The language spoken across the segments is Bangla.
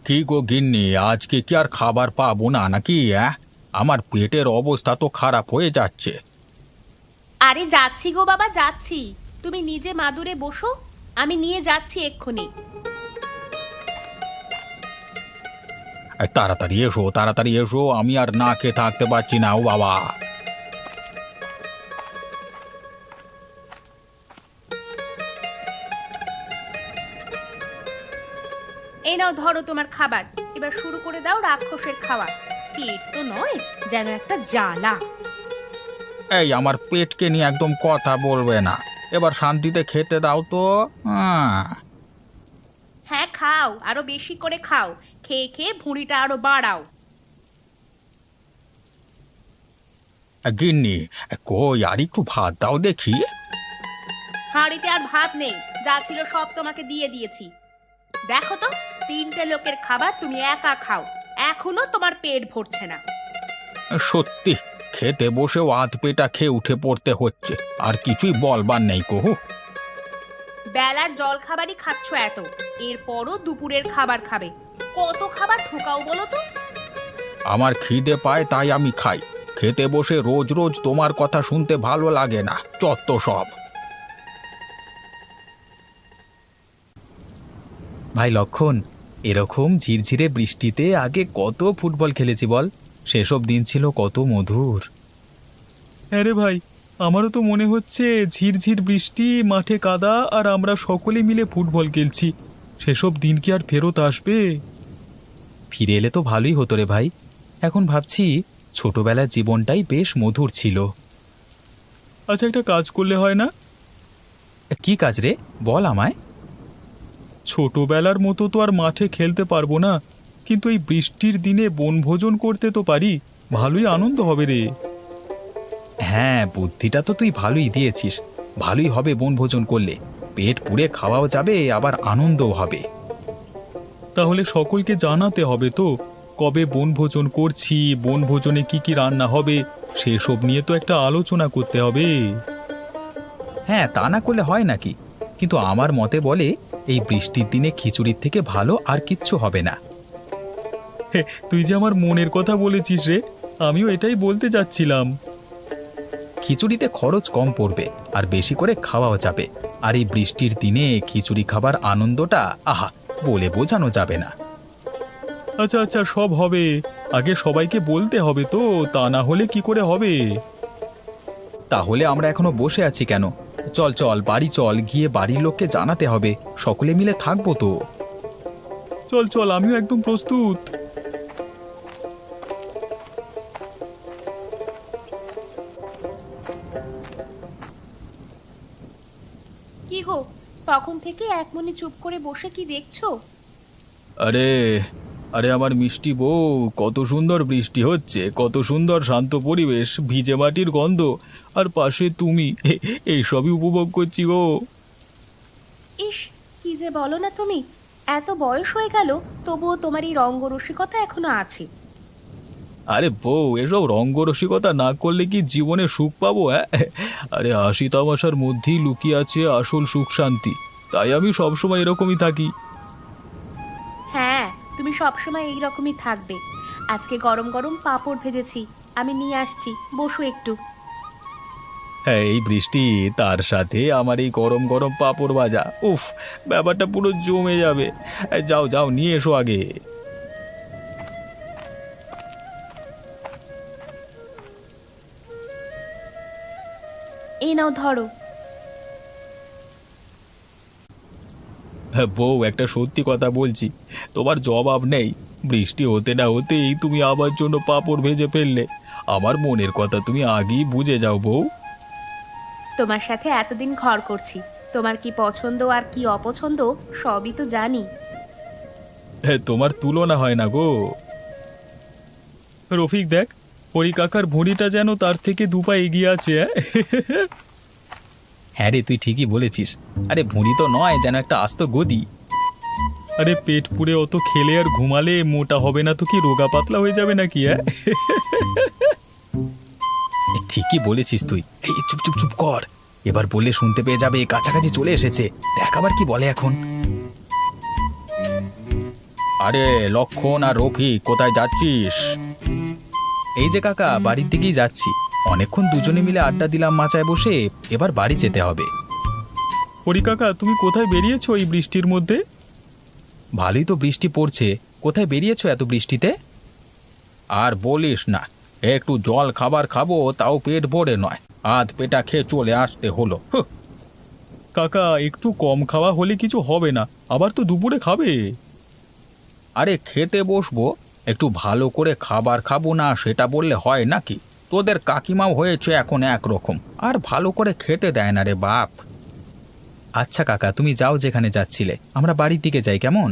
কি গো গিন্নি, আজকে কি আর খাবার পাবো না নাকি? আমার পেটের অবস্থা তো খারাপ হয়ে যাচ্ছে। আরে যাচ্ছি গো বাবা, যাচ্ছি। তুমি নিজে মাদুরে বসো, আমি নিয়ে যাচ্ছি এক্ষুনি। তাড়াতাড়ি এসো, তাড়াতাড়ি এসো, আমি আর না খেয়ে থাকতে পারছি না ও বাবা। এই নাও, ধরো তোমার খাবার। এবার শুরু করে দাও রাক্ষসের খাওয়া। পেট তো নয়, যেন একটা জ্বালা। এই আমার পেটকে নিয়ে একদম কথা বলবে না, এবার শান্তিতে খেতে দাও তো। হ্যাঁ খাও, আরো বেশি করে খাও। খেয়ে খেয়ে ভুঁড়িটা আরো বাড়াও। গিন্নি, কই আর একটু ভাত দাও দেখি। হাঁড়িতে আর ভাত নেই, যা ছিল সব তোমাকে দিয়ে দিয়েছি। দেখো তো, 3টে লোকের খাবার তুমি একা খাও, এখনো তোমার পেট ভরছে না। সত্যি, খেতে বসেও আধ পেটা খেয়ে উঠে পড়তে হচ্ছে, আর কিছুই বলবার নেই কহু। বেলার জল খাবারই খাচ্ছ এত, এরপরও দুপুরের খাবার খাবে। কত খাবার ঠোকাও বলো তো? আমার খিদে পায় তাই আমি খাই, খেতে বসে রোজ রোজ তোমার কথা শুনতে ভালো লাগে না, চত্ব সব। ভাই লক্ষণ, এরকম ঝিরঝিরে বৃষ্টিতে আগে কত ফুটবল খেলেছি বল। সেসব দিন ছিল কত মধুর। হ্যাঁ রে ভাই, আমারও তো মনে হচ্ছে ঝিরঝির বৃষ্টি, মাঠে কাদা, আর আমরা সকলে মিলে ফুটবল খেলছি। সেসব দিন কি আর ফেরত আসবে? ফিরে এলে তো ভালোই হতো রে ভাই। এখন ভাবছি ছোটবেলার জীবনটাই বেশ মধুর ছিল। আচ্ছা, একটা কাজ করলে হয় না? কি কাজ রে, বল আমায়। ছোটবেলার মতো তো আর মাঠে খেলতে পারবো না, কিন্তু এই বৃষ্টির দিনে বনভোজন করতে তো পারি। ভালোই আনন্দ হবে রে। হ্যাঁ, বুদ্ধিটা তো তুই ভালোই দিয়েছিস। ভালোই হবে বনভোজন করলে, পেট পুড়ে খাওয়াও যাবে, আবার আনন্দও হবে। তাহলে সকলকে জানাতে হবে তো, কবে বনভোজন করছি, বনভোজনে কি কি রান্না হবে, সেসব নিয়ে তো একটা আলোচনা করতে হবে। হ্যাঁ, তা না করলে হয় নাকি? কিন্তু আমার মতে বলে এই বৃষ্টির দিনে খিচুড়ির থেকে ভালো আর কিচ্ছু হবে না। হে, তুই যে আমার মনের কথা বলেছিস রে, আমিও এটাই বলতে যাচ্ছিলাম। খিচুড়িতে খরচ কম পড়বে, আর বেশি করে খাওয়াও যাবে। আর এই বৃষ্টির দিনে খিচুড়ি খাবার আনন্দটা আহা, বলে বোঝানো যাবে না। আচ্ছা আচ্ছা, সব হবে। আগে সবাইকে বলতে হবে তো, তা না হলে কি করে হবে? তাহলে আমরা এখনো বসে আছি কেন? চল চল, বাড়ি চল, গিয়ে বাড়ির লোককে জানাতে হবে। সকলে মিলে থাকবো তো। চল চল, আমিও একদম প্রস্তুত। কি গো, তখন থেকে একমনে চুপ করে বসে কি দেখছো? আরে আরে আমার মিষ্টি বউ, কত সুন্দর বৃষ্টি হচ্ছে, কত সুন্দর শান্ত পরিবেশ, ভিজে মাটির গন্ধ, আর পাশে তুমি। এইসবই উপভোগ করছি গো। ইস, কি যে বলো না তুমি! এত বয়স হয়ে গেল, তবুও তোমার এই রঙ্গরসিকতা এখনো আছে। আরে বউ, এসব রঙ্গরসিকতা না করলে কি জীবনে সুখ পাবো? আরে হাসি তামাশার মধ্যেই লুকিয়ে আছে আসল সুখ শান্তি, তাই আমি সবসময় এরকমই থাকি। হ্যাঁ, তুমি সবসময় এইরকমই থাকবে। আজকে গরম গরম পাঁপড় ভেজেছি, আমি নিয়ে আসছি, বসো একটু। হ্যাঁ, এই বৃষ্টি, তার সাথে আমার এই গরম গরম পাঁপড় ভাজা, উফ, ব্যাপারটা পুরো জমে যাবে। যাও যাও, নিয়ে এসো আগে। এই নাও, ধরো। হ্যাঁ বউ, একটা সত্যি কথা বলছি, তোমার জবাব নেই। বৃষ্টি হতে না হতেই তুমি আমার জন্য পাঁপড় ভেজে ফেললে। আমার মনের কথা তুমি আগেই বুঝে যাও বউ। তোমার সাথে এতদিন ঘর করছি, তোমার কি পছন্দ আর কি অপছন্দ সবই তো জানি। হ্যাঁ, তোমার তুলনা হয় না গো। রফিক দেখ, হরি কাকার ভুঁড়িটা যেন তার থেকে দুপা এগিয়ে আছে। হ্যাঁ রে, তুই ঠিকই বলেছিস। আরে ভুঁড়ি তো নয়, যেন একটা আস্ত গদি। আরে পেট পুড়ে অত খেলে আর ঘুমালে মোটা হবে না তো কি রোগা পাতলা হয়ে যাবে নাকি? ঠিকই বলেছিস তুই। এই চুপ চুপ চুপ কর, এবার বললে শুনতে পেয়ে যাবে, কাছাকাছি চলে এসেছে। দেখ আবার কি বলে এখন। আরে লক্ষণ আর রফিক কোথায় যাচ্ছিস? এই যে কাকা, বাড়ির দিকেই যাচ্ছি। অনেকক্ষণ দুজনে মিলে আড্ডা দিলাম মাচায় বসে, এবার বাড়ি যেতে হবে। হরি কাকা, তুমি কোথায় বেরিয়েছো এই বৃষ্টির মধ্যে? ভালোই তো বৃষ্টি পড়ছে। কোথায় বেরিয়েছো এত বৃষ্টিতে? আর বলিস না, একটু জল খাবার খাবো তাও পেট ভরে নয়, আধ পেটা খেয়ে চলে আসতে হলো। কাকা, একটু কম খাওয়া হলে কিছু হবে না, আবার তো দুপুরে খাবে। আরে খেতে বসবো, একটু ভালো করে খাবার খাবো না সেটা বললে হয় নাকি? তোদের কাকিমাও হয়েছে এখন একরকম, আর ভালো করে খেতে দেয় না রে বাপ। আচ্ছা কাকা, তুমি যাও যেখানে যাচ্ছিলে, আমরা বাড়ির দিকে যাই, কেমন?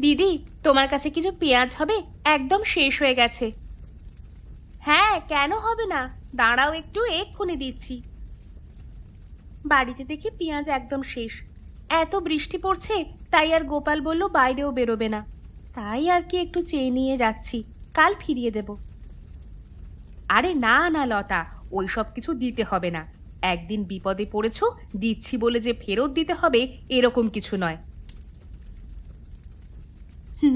দিদি, তোমার কাছে কিছু পেঁয়াজ হবে? একদম শেষ হয়ে গেছে। হ্যাঁ, কেন হবে না, দাঁড়াও একটু, এক্ষুনি দিচ্ছি। বাড়িতে দেখি পেঁয়াজ একদম শেষ। এত বৃষ্টি পড়ছে, তাই আর গোপাল বলল বাইরেও বেরোবে না। তাই আর কি একটু চেয়ে নিয়ে যাচ্ছি, কাল ফিরিয়ে দেব। আরে না না লতা, ওই সব কিছু দিতে হবে না। একদিন বিপদে পড়েছো, দিচ্ছি বলে যে ফেরত দিতে হবে এরকম কিছু নয়।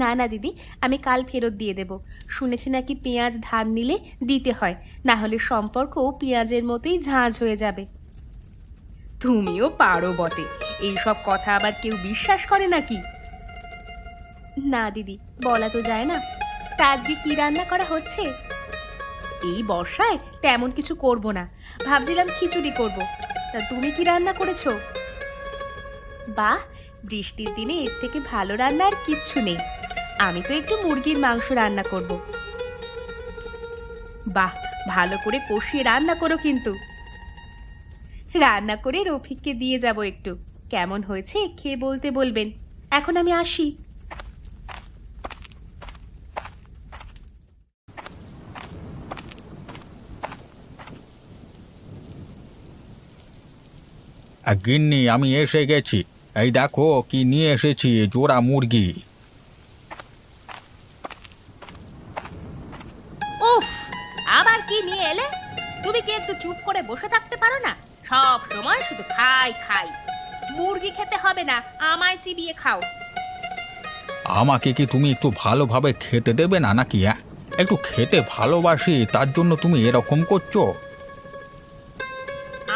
না না দিদি, আমি কাল ফেরত দিয়ে দেব। শুনেছি নাকি পেঁয়াজ ধার নিলে দিতে হয়, না হলে সম্পর্ক পেঁয়াজের মতোই ঝাঁঝ হয়ে যাবে। তুমিও পারো বটে, এইসব কথা আবার কেউ বিশ্বাস করে নাকি? না দিদি, বলা তো যায় না। তা আজকে কি রান্না করা হচ্ছে? এই বর্ষায় তেমন কিছু করব না, ভাবছিলাম খিচুড়ি করব। তা তুমি কি রান্না করেছো? বাহ, বৃষ্টির দিনে এর থেকে ভালো রান্না আর কিচ্ছু নেই। আমি তো একটু মুরগির মাংস রান্না করব। বাহ, ভালো করে কষিয়ে রান্না করো কিন্তু। রান্না করে রফিককে দিয়ে যাব একটু, কেমন হয়েছে খেয়ে বলতে বলবেন। এখন আমি আসি। গিন্নি, আমি এসে গেছি। এই দেখো কি নিয়ে এসেছি, জোড়া মুরগি। উফ, আবার কি নিয়ে এলে? তুমি কি একটু চুপ করে বসে থাকতে পারো না? সব সময় শুধু খাই খাই। মুরগি খেতে হবে না, আমায় চিবিয়ে খাও। আমাকে কি তুমি একটু ভালোভাবে খেতে দেবে না নাকি? একটু খেতে ভালোবাসি, তার জন্য তুমি এরকম করছো?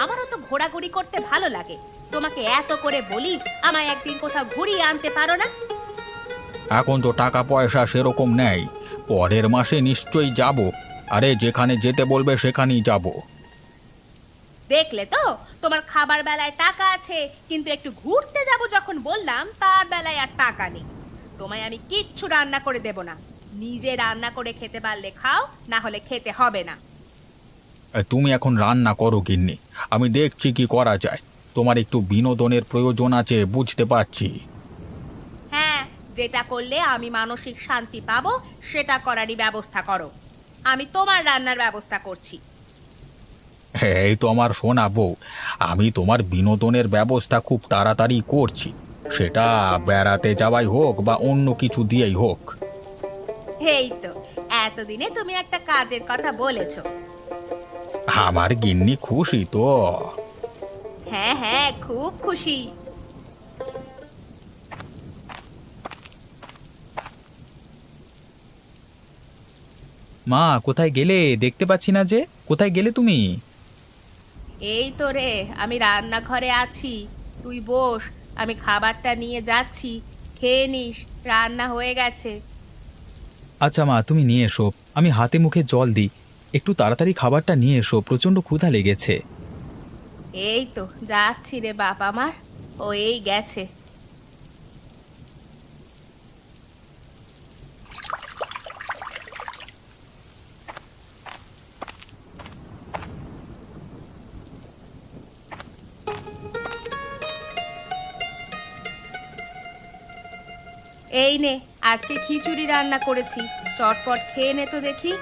আমারও তো ঘোরাঘুরি করতে ভালো লাগে। তোমাকে এত করে বলি, আমায় একদিন কোথাও ঘুরিয়ে আনতে পারো না? এখন তো টাকা পয়সা সেরকম নেই, পরের মাসে নিশ্চয়ই যাব। আরে যেখানে যেতে বলবে সেখানেই যাব। দেখলে তো, তোমার খাবার বেলায় টাকা আছে, কিন্তু একটু ঘুরতে যাব যখন বললাম তার বেলায় আর টাকা নেই। তোমায় আমি কিচ্ছু রান্না করে দেব না। নিজে রান্না করে খেতে পারলে খাও, না হলে খেতে হবে না। তুমি এখন রান্না করো গিন্নি, আমি দেখছি কি করা যায়। তোমার একটু বিনোদনের প্রয়োজন আছে, বুঝতে পারছি। হ্যাঁ, যেটা করলে আমি মানসিক শান্তি পাবো সেটা করারই ব্যবস্থা করো। আমি তোমার রান্নার ব্যবস্থা করছি। এই তো আমার সোনা বউ, আমি তোমার বিনোদনের ব্যবস্থা খুব তাড়াতাড়ি করছি, সেটা বেড়াতে যাওয়াই হোক বা অন্য কিছু দিয়েই হোক। এই তো, এতদিনে তুমি একটা কাজের কথা বলেছো। আমার গিন্নি খুশি তো? হ্যাঁ হ্যাঁ, খুব খুশি। মা, কোথায় গেলে? দেখতে পাচ্ছি না যে, কোথায় গেলে তুমি? এই তো রে, আমি রান্নাঘরে আছি। তুই বস, আমি খাবারটা নিয়ে যাচ্ছি, খেয়ে নিস, রান্না হয়ে গেছে। আচ্ছা মা, তুমি নিয়ে এসো, আমি হাতে মুখে জল দিই। একটু তাড়াতাড়ি খাবারটা নিয়ে এসো, প্রচণ্ড ক্ষুধা লেগেছে। এই তো যাচ্ছি রে বাপ আমার, ও এই গেছে। এই নে, আজকে খিচুড়ি রান্না করেছি, চটপট খেয়ে নে তো দেখি।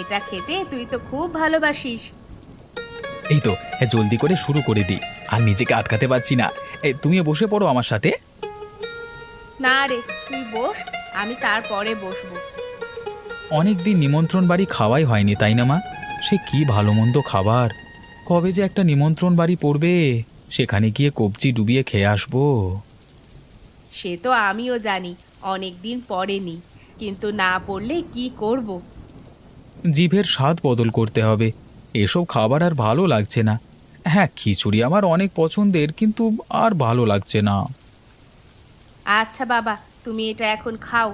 এটা খেতে তুই তো খুব ভালোবাসিস। এই তো, জলদি করে শুরু করে দিই, আর নিজেকে আটকাতে পারছি না। তুমিও বসে পড়ো আমার সাথে। না রে, তুই বস, আমি তারপরে বসবো। অনেক দিন নিমন্ত্রণ বাড়ি খাওয়াই হয়নি, তাই না মা? সে কি ভালো মন্দ খাবার, কবে যে একটা নিমন্ত্রণ বাড়ি পড়বে, সেখানে গিয়ে কবজি ডুবিয়ে খেয়ে আসবো। সে তো আমিও জানি অনেক দিন পড়েনি, কিন্তু না পড়লে কি করব। জিভের স্বাদ বদল করতে হবে। এসব খাবার আর ভালো লাগছে না। হ্যাঁ, খিচুড়ি আমার অনেক পছন্দের, কিন্তু আর ভালো লাগছে না। আচ্ছা বাবা, তুমি এটা এখন খাও।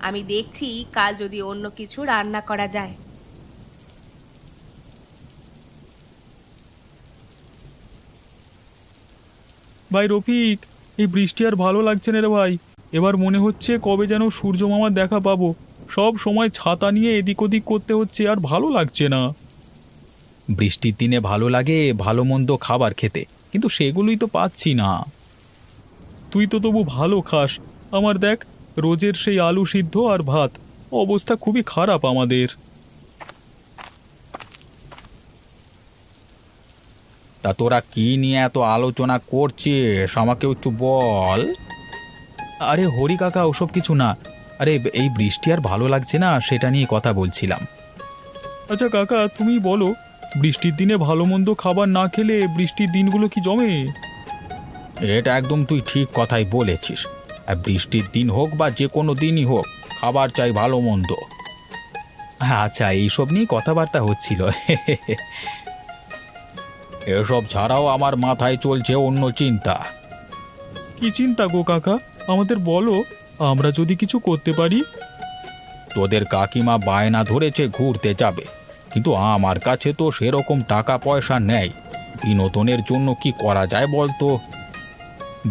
আমি দেখছি কাল যদি অন্য কিছু রান্না করা যায়। ভাই রফিক, এই বৃষ্টি আর ভালো লাগছে না রে ভাই। এবার মনে হচ্ছে কবে যেন সূর্য মামার দেখা পাবো। সব সময় ছাতা নিয়ে এদিক ওদিক করতে হচ্ছে, আর ভালো লাগছে না। বৃষ্টির দিনে ভালো লাগে ভালো মন্দ খাবার খেতে, কিন্তু সেগুলোই তো পাচ্ছি না। তুই তো তবু ভালো খাস, আমার দেখ রোজের সেই আলু সিদ্ধ আর ভাত। অবস্থা খুবই খারাপ আমাদের। তা তোরা কি নিয়ে এত আলোচনা করছিস আমাকে একটু বল। আরে হরি কাকা, ওসব কিছু না। আরে এই বৃষ্টি আর ভালো লাগছে না, সেটা নিয়ে কথা বলছিলাম। আচ্ছা কাকা, তুমি বলো, বৃষ্টির দিনে ভালো মন্দ খাবার না খেলে বৃষ্টির দিনগুলো কি জমে? এটা একদম তুই ঠিক কথাই বলেছিস। আর বৃষ্টির দিন হোক বা যে কোনো দিনই হোক, খাবার চাই ভালো মন্দ। আচ্ছা, এইসব নিয়ে কথাবার্তা হচ্ছিল। এসব ছাড়াও আমার মাথায় চলছে অন্য চিন্তা। কি চিন্তা গো কাকা, আমাদের বলো, আমরা যদি কিছু করতে পারি। তোদের কাকিমা বায়না ধরেছে ঘুরতে যাবে, কিন্তু আমার কাছে তো সেরকম টাকা পয়সা নেই। বিনোদনের জন্য কি করা যায় বলতো?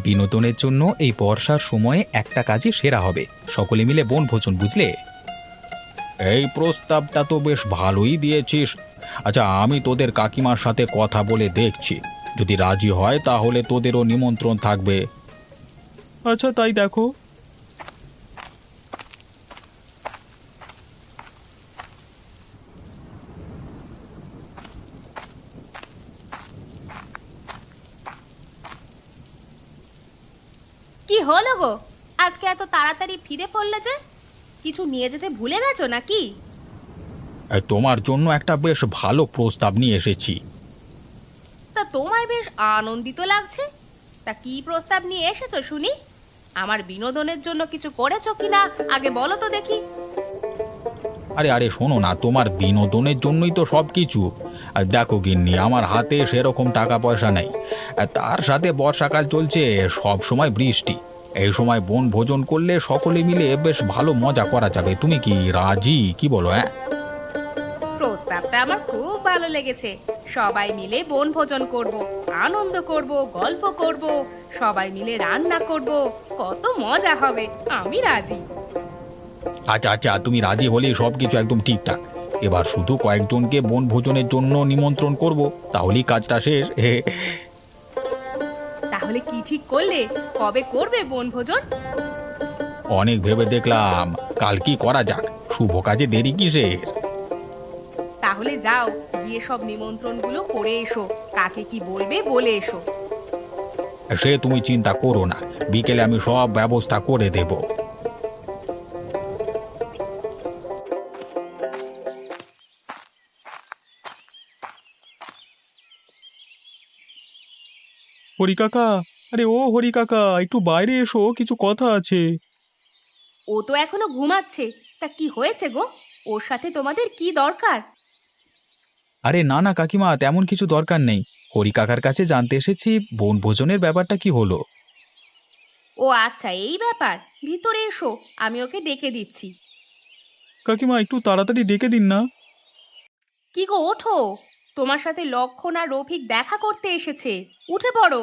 বিনোদনের জন্য এই বর্ষার সময়ে একটা কাজই সেরা হবে, সকলে মিলে বনভোজন, বুঝলে? এই প্রস্তাবটা তো বেশ ভালোই দিয়েছিস। আচ্ছা, আমি তোদের কাকিমার সাথে কথা বলে দেখছি, যদি রাজি হয় তাহলে তোদেরও নিমন্ত্রণ থাকবে। আচ্ছা তাই দেখো। কি হলো গো, আজকে এত তাড়াতাড়ি ফিরে পড়লে যে? কিছু নিয়ে যেতে ভুলে গেছো নাকি? এই তোমার জন্য একটা বেশ ভালো প্রস্তাব নিয়ে এসেছি। তা তোমায় বেশ আনন্দিত লাগছে। তা কি প্রস্তাব নিয়ে এসেছো শুনি? আমার বিনোদনের জন্য কিছু করেছো কিনা আগে বলো তো দেখি। আরে আরে শোনো না, তোমার বিনোদনের জন্যই তো সব কিছু। আর দেখো গিন্নি, আমার হাতে সেরকম টাকা পয়সা নেই। আর তার সাথে বর্ষাকাল চলছে, সব সময় বৃষ্টি। এই সময় বনভোজন করলে সকলে মিলে বেশ ভালো মজা করা যাবে। তুমি কি রাজি, কি বলো? হ্যাঁ, প্রস্তাবটা আমার খুব ভালো লেগেছে। সবাই মিলে বনভোজন করব, আনন্দ করব, গল্প করব, সবাই মিলে রান্না করব, কত মজা হবে। আমি রাজি। আচ্ছা আচ্ছা, তুমি রাজি হলে সব কিছু একদম ঠিকঠাক। এবার শুধু কয়েকজনকে বনভোজনের জন্য নিমন্ত্রণ করব, তাহলেই কাজটা শেষ। তাহলে কি ঠিক করলে? কবে করবে বনভোজন? অনেক ভেবে দেখলাম, কাল কি করা যাক, শুভ কাজে দেরি কিসের? তাহলে যাও, গিয়ে সব নিমন্ত্রণগুলো করে এসো। কাকে কি বলবে বলে এসো। সে তুমি চিন্তা করো না, বিকেলে আমি সব ব্যবস্থা করে দেব। হরি কাকা, আরে ও হরি কাকা, একটু বাইরে এসো, কিছু কথা আছে। ও তো এখনো ঘুমাচ্ছে। তা কি হয়েছে গো? ওর সাথে তোমাদের কি দরকার? আরে না না কাকিমা, তেমন কিছু দরকার নেই। হরি কাকার কাছে জানতে এসেছি বনভোজনের ব্যাপারটা কি হলো। ও আচ্ছা, এই ব্যাপার। ভিতরে এসো, আমি ওকে ডেকে দিচ্ছি। কাকিমা, একটু তাড়াতাড়ি ডেকে দিন না। কি গো, ওঠো। তোমার সাথে লক্ষণ আর রফিক দেখা করতে এসেছে। উঠে পড়ো।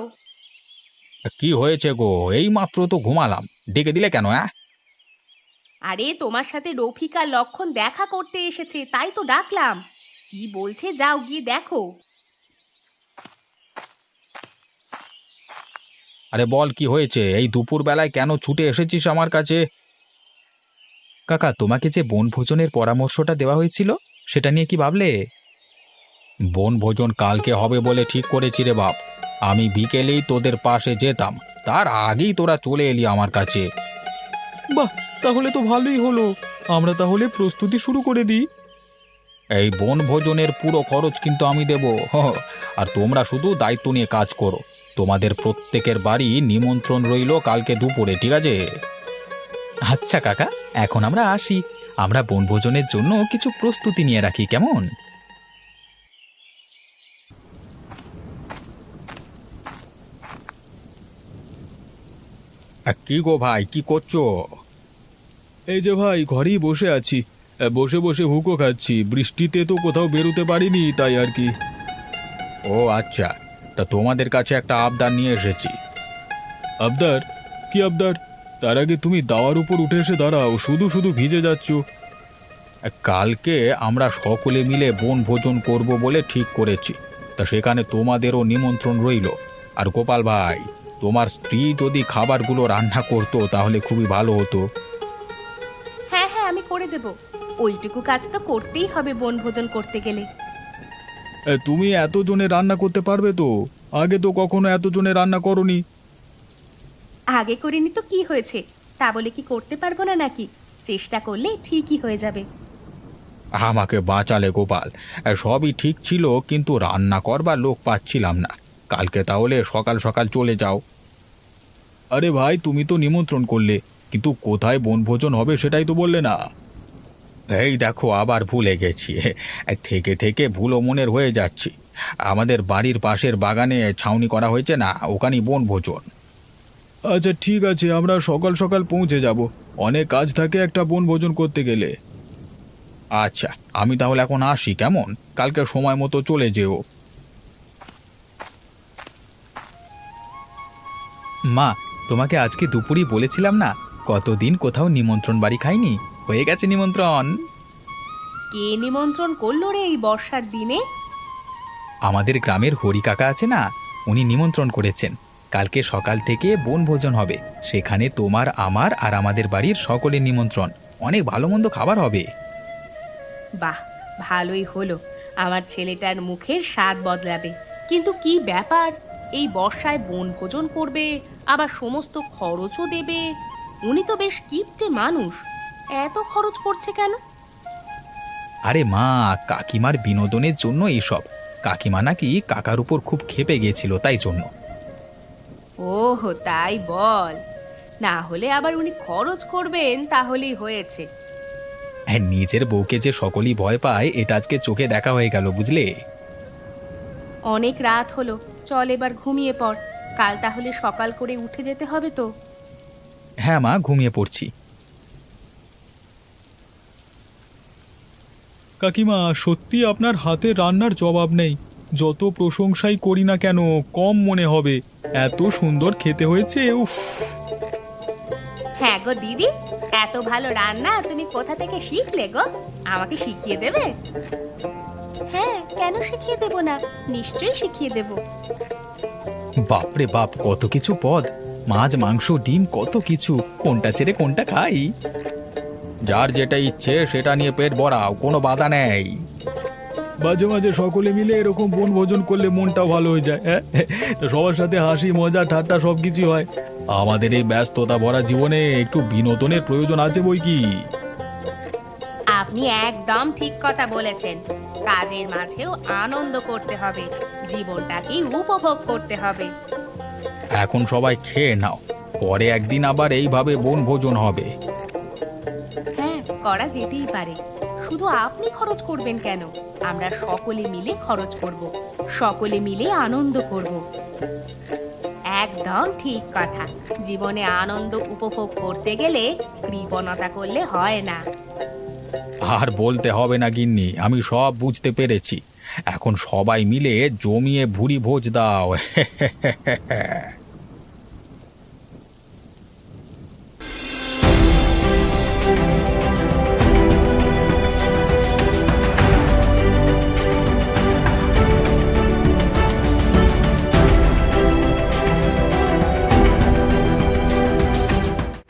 কি হয়েছে গো? এই মাত্র তো ঘুমালাম, ডেকে দিলে কেন? হ্যাঁ, আরে তোমার সাথে রফিক আর লক্ষণ দেখা করতে এসেছে, তাই তো ডাকলাম। কি বলছে যাও গিয়ে দেখো। আরে বল, কি হয়েছে? এই দুপুর বেলায় কেন ছুটে এসেছিস আমার কাছে? কাকা, তোমাকে যে বনভোজনের পরামর্শটা দেওয়া হয়েছিল, সেটা নিয়ে কি ভাবলে? বনভোজন কালকে হবে বলে ঠিক করেছি রে বাপ। আমি বিকেলেই তোদের পাশে যেতাম, তার আগেই তোরা চলে এলি আমার কাছে। বাহ, তাহলে তো ভালোই হলো। আমরা তাহলে প্রস্তুতি শুরু করে দিই। এই বনভোজনের পুরো খরচ কিন্তু আমি দেব। আর তোমরা শুধু দায়িত্ব নিয়ে কাজ করো। তোমাদের প্রত্যেকের বাড়ি নিমন্ত্রণ রইল কালকে দুপুরে, ঠিক আছে? আচ্ছা কাকা, এখন আমরা আসি। আমরা বনভোজনের জন্য কিছু প্রস্তুতি নিয়ে রাখি, কেমন? কি গো ভাই, কি করছো? এই যে ভাই, ঘরেই বসে আছি। বসে বসে হুঁকো খাচ্ছি। বৃষ্টিতে তো কোথাও বেরোতে পারিনি, তাই আর কি। ও আচ্ছা, তা তোমাদের কাছে একটা আবদার নিয়ে এসেছি। আবদার? কি আবদার? তার আগে তুমি দাওয়ার উপর উঠে এসে দাঁড়াও, শুধু শুধু ভিজে যাচ্ছ। কালকে আমরা সকলে মিলে বনভোজন করব বলে ঠিক করেছি। তা সেখানে তোমাদেরও নিমন্ত্রণ রইল। আর গোপাল ভাই, তোমার স্ত্রী যদি খাবারগুলো রান্না করতো তাহলে খুবই ভালো হতো। হ্যাঁ হ্যাঁ, আমি করে দেব। ওইটুকু কাজ তো করতেই হবে বনভোজন করতে গেলে। তুমি এতজনে রান্না করতে পারবে তো? আগে তো কখনো এতজনে রান্না করনি। আগে করিনি তো কি হয়েছে, তা বলে কি করতে পারবো না নাকি? চেষ্টা করলে ঠিকই হয়ে যাবে। আমাকে বাঁচালে গোপাল। সবই ঠিক ছিল, কিন্তু রান্না করবার লোক পাচ্ছিলাম না। কালকে তাহলে সকাল সকাল চলে যাও। আরে ভাই, তুমি তো নিমন্ত্রণ করলে, কিন্তু কোথায় বনভোজন হবে সেটাই তো বললে না। এই দেখো, আবার ভুলে গেছি। থেকে থেকে ভুলো মনের হয়ে যাচ্ছি। আমাদের বাড়ির পাশের বাগানে ছাউনি করা হয়েছে না, ওখানেই বনভোজন। আচ্ছা ঠিক আছে, আমরা সকাল সকাল পৌঁছে যাব। অনেক কাজ থাকে একটা বনভোজন করতে গেলে। আচ্ছা, আমি তাহলে এখন আসি, কেমন? কালকে সময় মতো চলে যেও। মা, তোমাকে আজকে দুপুরই বলেছিলাম না, কতদিন কোথাও নিমন্ত্রণ বাড়ি খাইনি। হয়ে গেছে নিমন্ত্রণ। কে নিমন্ত্রণ করলো রে এই বর্ষার দিনে? আমাদের গ্রামের হরি কাকা আছে না, উনি নিমন্ত্রণ করেছেন। কালকে সকাল থেকে বনভোজন হবে। সেখানে তোমার, আমার আর আমাদের বাড়ির সকলের নিমন্ত্রণ। অনেক ভালো মন্দ খাবার হবে। বাহ, ভালোই হলো। আমার ছেলেটার মুখের স্বাদ বদলাবে। কিন্তু কি ব্যাপার, এই বর্ষায় বনভোজন করবে, আবার সমস্ত খরচও দেবে? উনি তো বেশ কিপটে মানুষ, এত খরচ করছে কেন? আরে মা, কাকিমার বিনোদনের জন্য এইসব। কাকিমা নাকি কাকার উপর খুব ক্ষেপে গিয়েছিল, তাই জন্য। ওহ, তাই বল। না হলে আবার উনি খরচ করবেন তাহলেই হয়েছে। হ্যাঁ, নিজের বউকে যে সকলেই ভয় পায়, এটা আজকে চোখে দেখা হয়ে গেল, বুঝলে? অনেক রাত হলো, চল এবার ঘুমিয়ে পড়। কাল তাহলে সকাল করে উঠে যেতে হবে তো। হ্যাঁ মা, ঘুমিয়ে পড়ছি। কাকিমা, সত্যি আপনার হাতের রান্নার জবাব নেই। যত প্রশংসাই করি না কেন, কম মনে হবে। এত সুন্দর খেতে হয়েছে, উফ। হ্যাঁ গো দিদি, এত ভালো রান্না তুমি কোথা থেকে শিখলে গো? আমাকে শিখিয়ে দেবে? হ্যাঁ, কেন শিখিয়ে দেব না, নিশ্চয়ই শিখিয়ে দেব। বাপরে বাপ, কত কিছু পদ! মাছ, মাংস, ডিম, কত কিছু। কোনটা ছেড়ে কোনটা খাই? যার যেটা ইচ্ছে সেটা নিয়ে পেট ভরাও, কোনো বাধা নেই। মাঝে মাঝে সকলে মিলে এরকম বনভোজন করলে মনটাও ভালো হয়ে যায়। হ্যাঁ, তো সবার সাথে হাসি মজা ঠাট্টা সব কিছু হয়। আমাদের এই ব্যস্ততা ভরা জীবনে একটু বিনোদনের প্রয়োজন আছে বই কি। আপনি একদম ঠিক কথা বলেছেন। কাজের মাঝেও আনন্দ করতে হবে, জীবনটাকেই উপভোগ করতে হবে। এখন সবাই খেয়ে নাও, পরে একদিন আবার এইভাবে বনভোজন হবে। হ্যাঁ, করা যেতেই পারে। শুধু আপনি খরচ করবেন কেন? আমরা সকলে মিলে খরচ করব, সকলে মিলে আনন্দ করব। একদম ঠিক কথা। জীবনে আনন্দ উপভোগ করতে গেলে কৃপণতা করলে হয় না। আর বলতে হবে না গিন্নি, আমি সব বুঝতে পেরেছি। এখন সবাই মিলে জমিয়ে ভুরি ভোজ দাও।